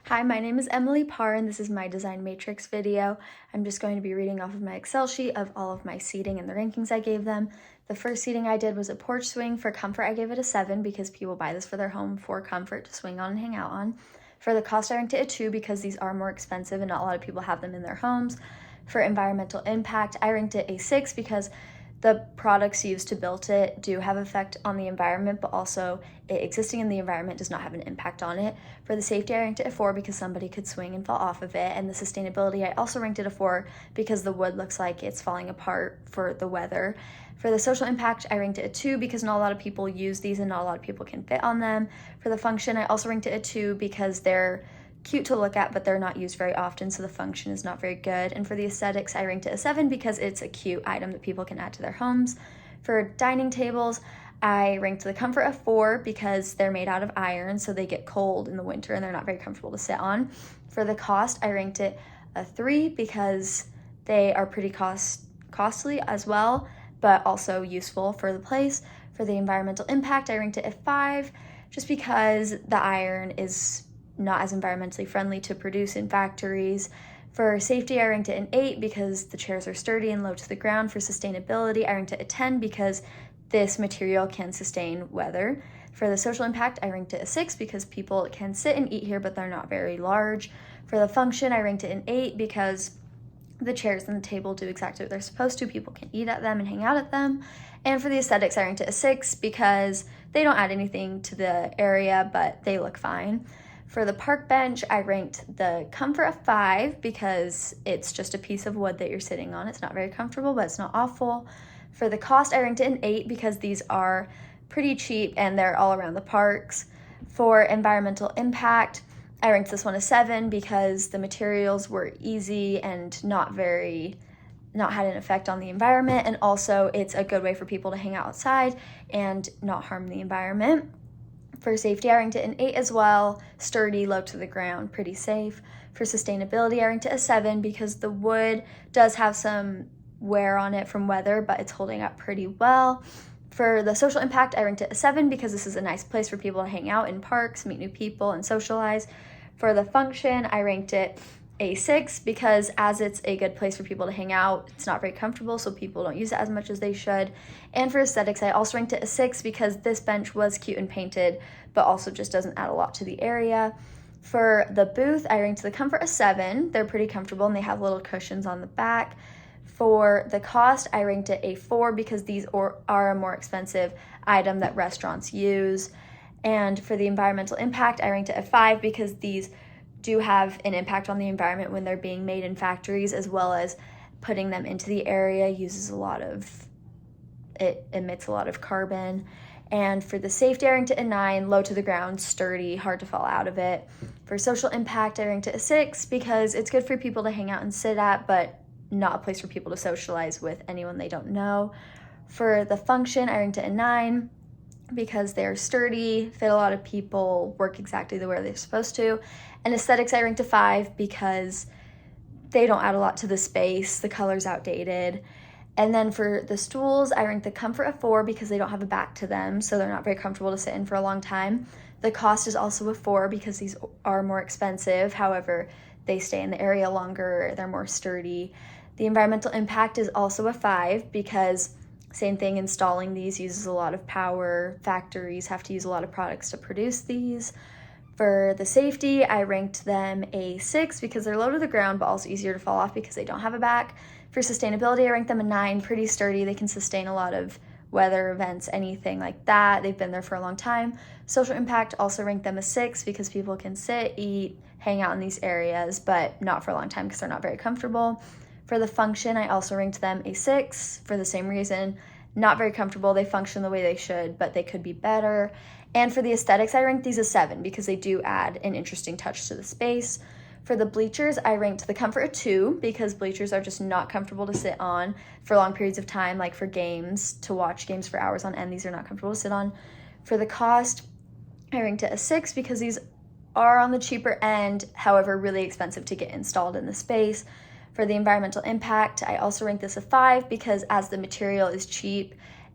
Hi, my name is Emily Parr, and this is my design matrix video. I'm just going to be reading off of my Excel sheet of all of my seating and the rankings I gave them. The first seating I did was a porch swing. For comfort, I gave it a 7 because people buy this for their home for comfort to swing on and hang out on. For the cost, I ranked it a 2 because these are more expensive and not a lot of people have them in their homes. For environmental impact, I ranked it a 6 because the products used to build it do have effect on the environment, but also it existing in the environment does not have an impact on it. For the safety, I ranked it a 4 because somebody could swing and fall off of it. And the sustainability, I also ranked it a 4 because the wood looks like it's falling apart for the weather. For the social impact, I ranked it a 2 because not a lot of people use these and not a lot of people can fit on them. For the function, I also ranked it a 2 because they're cute to look at, but they're not used very often, so the function is not very good. And for the aesthetics, I ranked it a 7 because it's a cute item that people can add to their homes. For dining tables, I ranked the comfort a 4 because they're made out of iron, so they get cold in the winter and they're not very comfortable to sit on. For the cost, I ranked it a 3 because they are pretty costly as well, but also useful for the place. For the environmental impact, I ranked it a 5 just because the iron is not as environmentally friendly to produce in factories. For safety, I ranked it an 8 because the chairs are sturdy and low to the ground. For sustainability, I ranked it a 10 because this material can sustain weather. For the social impact, I ranked it a 6 because people can sit and eat here, but they're not very large. For the function, I ranked it an 8 because the chairs and the table do exactly what they're supposed to. People can eat at them and hang out at them. And for the aesthetics, I ranked it a 6 because they don't add anything to the area, but they look fine. For the park bench, I ranked the comfort a 5 because it's just a piece of wood that you're sitting on. It's not very comfortable, but it's not awful. For the cost, I ranked it an 8 because these are pretty cheap and they're all around the parks. For environmental impact, I ranked this one a 7 because the materials were easy and not had an effect on the environment, and also it's a good way for people to hang out outside and not harm the environment. For safety, I ranked it an 8 as well. Sturdy, low to the ground, pretty safe. For sustainability, I ranked it a 7 because the wood does have some wear on it from weather, but it's holding up pretty well. For the social impact, I ranked it a 7 because this is a nice place for people to hang out in parks, meet new people, and socialize. For the function, I ranked it a 6 because as it's a good place for people to hang out, it's not very comfortable, so people don't use it as much as they should. And for aesthetics, I also ranked it a 6 because this bench was cute and painted, but also just doesn't add a lot to the area. For the booth, I ranked the comfort a 7. They're pretty comfortable and they have little cushions on the back. For the cost, I ranked it a 4 because these are a more expensive item that restaurants use. And for the environmental impact, I ranked it a 5 because these do have an impact on the environment when they're being made in factories, as well as putting them into the area it emits a lot of carbon. And for the safety, I ranked it a 9, low to the ground, sturdy, hard to fall out of it. For social impact, I ranked it a 6 because it's good for people to hang out and sit at, but not a place for people to socialize with anyone they don't know. For the function, I ranked it a 9 because they're sturdy, fit a lot of people, work exactly the way they're supposed to. And aesthetics, I ranked a 5 because they don't add a lot to the space, the color's outdated. And then for the stools, I ranked the comfort a 4 because they don't have a back to them, so they're not very comfortable to sit in for a long time. The cost is also a 4 because these are more expensive. However, they stay in the area longer, they're more sturdy. The environmental impact is also a 5 because same thing, installing these uses a lot of power. Factories have to use a lot of products to produce these. For the safety, I ranked them a 6 because they're low to the ground, but also easier to fall off because they don't have a back. For sustainability, I ranked them a 9, pretty sturdy. They can sustain a lot of weather events, anything like that. They've been there for a long time. Social impact, also ranked them a 6 because people can sit, eat, hang out in these areas, but not for a long time because they're not very comfortable. For the function, I also ranked them a 6 for the same reason. Not very comfortable. They function the way they should, but they could be better. And for the aesthetics, I ranked these a 7 because they do add an interesting touch to the space. For the bleachers, I ranked the comfort a 2 because bleachers are just not comfortable to sit on for long periods of time, like for games, to watch games for hours on end. These are not comfortable to sit on. For the cost, I ranked it a 6 because these are on the cheaper end, however, really expensive to get installed in the space. For the environmental impact, I also ranked this a 5 because as the material is cheap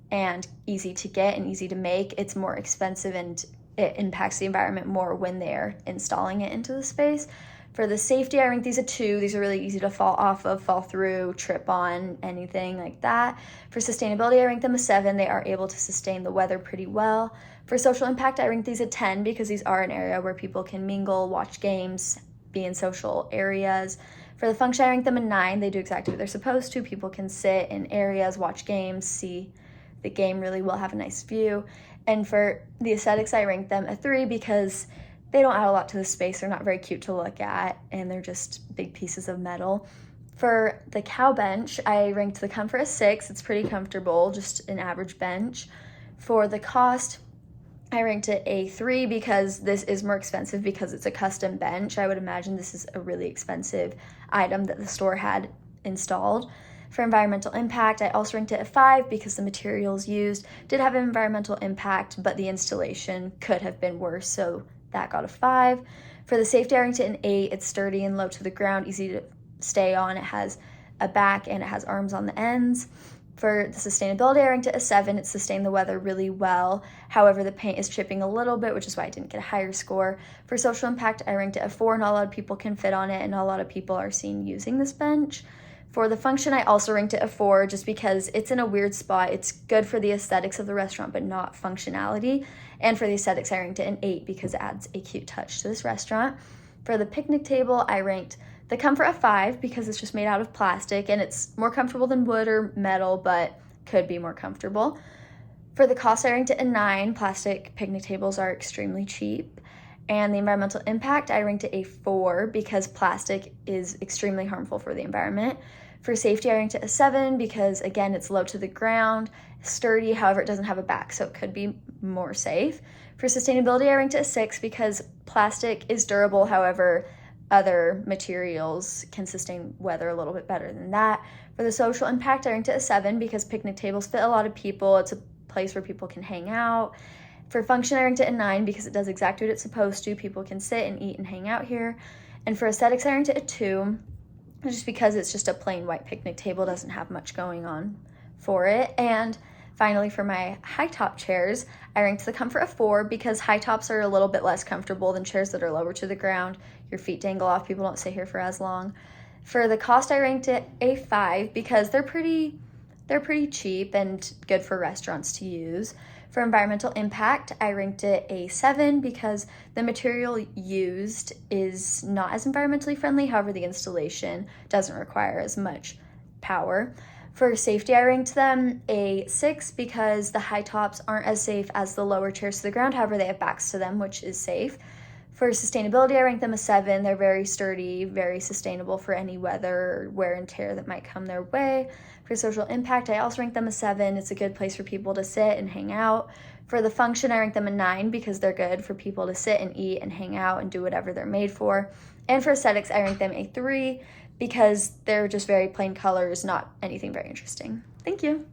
and easy to get and easy to make, it's more expensive and it impacts the environment more when they're installing it into the space. For the safety, I rank these a 2. These are really easy to fall off of, fall through, trip on, anything like that. For sustainability, I rank them a 7. They are able to sustain the weather pretty well. For social impact, I rank these a 10 because these are an area where people can mingle, watch games, be in social areas. For the function, I rank them a 9. They do exactly what they're supposed to. People can sit in areas, watch games, see the game really well, have a nice view. And for the aesthetics, I rank them a 3 because they don't add a lot to the space. They're not very cute to look at, and they're just big pieces of metal. For the cow bench, I ranked the comfort a 6. It's pretty comfortable, just an average bench. For the cost, I ranked it a 3 because this is more expensive because it's a custom bench. I would imagine this is a really expensive item that the store had installed. For environmental impact, I also ranked it a 5 because the materials used did have an environmental impact, but the installation could have been worse, so that got a 5. For the safety, I ranked it an 8. It's sturdy and low to the ground, easy to stay on. It has a back and it has arms on the ends. For the sustainability, I ranked it a 7. It sustained the weather really well. However, the paint is chipping a little bit, which is why I didn't get a higher score. For social impact, I ranked it a 4. Not a lot of people can fit on it, and not a lot of people are seen using this bench. For the function, I also ranked it a 4 just because it's in a weird spot. It's good for the aesthetics of the restaurant, but not functionality. And for the aesthetics, I ranked it an 8 because it adds a cute touch to this restaurant. For the picnic table, I ranked the comfort a 5 because it's just made out of plastic and it's more comfortable than wood or metal, but could be more comfortable. For the cost, I ranked it a 9. Plastic picnic tables are extremely cheap. And the environmental impact, I ranked it a 4 because plastic is extremely harmful for the environment. For safety, I ranked it a 7 because, again, it's low to the ground, sturdy, however, it doesn't have a back, so it could be more safe. For sustainability, I ranked it a 6 because plastic is durable, however, other materials can sustain weather a little bit better than that. For the social impact, I ranked it a 7 because picnic tables fit a lot of people. It's a place where people can hang out. For function, I ranked it a 9 because it does exactly what it's supposed to. People can sit and eat and hang out here. And for aesthetics, I ranked it a 2 just because it's just a plain white picnic table, doesn't have much going on for it. And finally, for my high top chairs, I ranked the comfort a 4 because high tops are a little bit less comfortable than chairs that are lower to the ground. Your feet dangle off, people don't sit here for as long. For the cost, I ranked it a 5 because they're pretty cheap and good for restaurants to use. For environmental impact, I ranked it a 7 because the material used is not as environmentally friendly. However, the installation doesn't require as much power. For safety, I ranked them a 6 because the high tops aren't as safe as the lower chairs to the ground. However, they have backs to them, which is safe. For sustainability, I ranked them a 7. They're very sturdy, very sustainable for any weather or wear and tear that might come their way. For social impact, I also ranked them a 7. It's a good place for people to sit and hang out. For the function, I ranked them a 9 because they're good for people to sit and eat and hang out and do whatever they're made for. And for aesthetics, I ranked them a 3 because they're just very plain colors, not anything very interesting. Thank you.